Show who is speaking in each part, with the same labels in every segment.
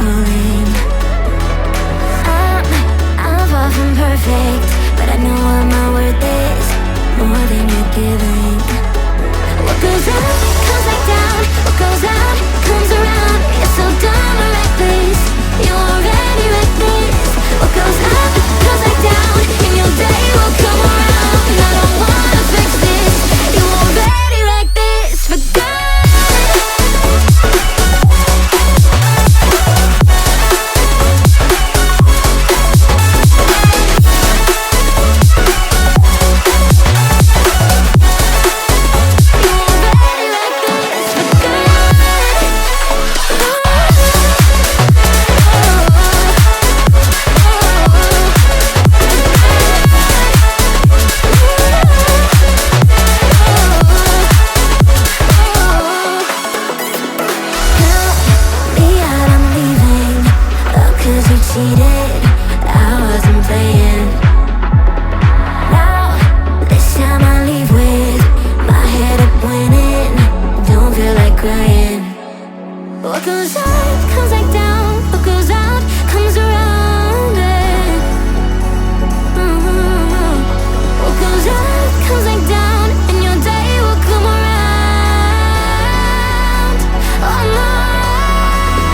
Speaker 1: suffering. I'm far from perfect, but I know what my worth is, more than you're giving. What goes up comes back down, what goes out comes around. You're so dumb or reckless, you already reckless. What goes up comes back down, and your day will come around. I don't wanna fix this, you already like this. For God. Cheated, I wasn't playing. Now, this time I leave with my head up winning. Don't feel like crying. What goes up comes back down, what goes out comes around. What goes up comes back down, and your day will come around. Oh no.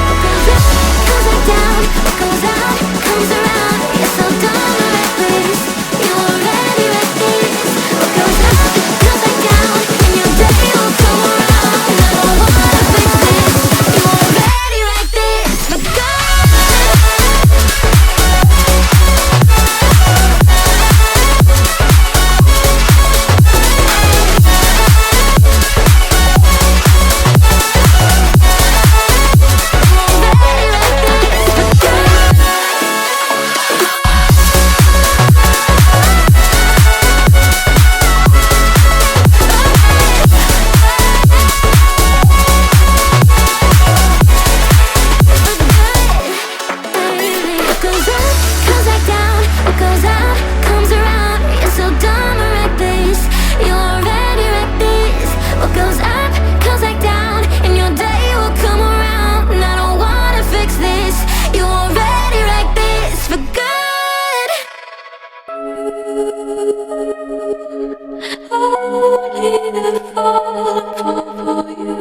Speaker 1: What goes up comes back down, what goes out comes around. You're so dumb and reckless, you already reckless. What goes up comes back down, and your day will come around. I don't wanna fix this, you already like this. But
Speaker 2: Only if I fall for you.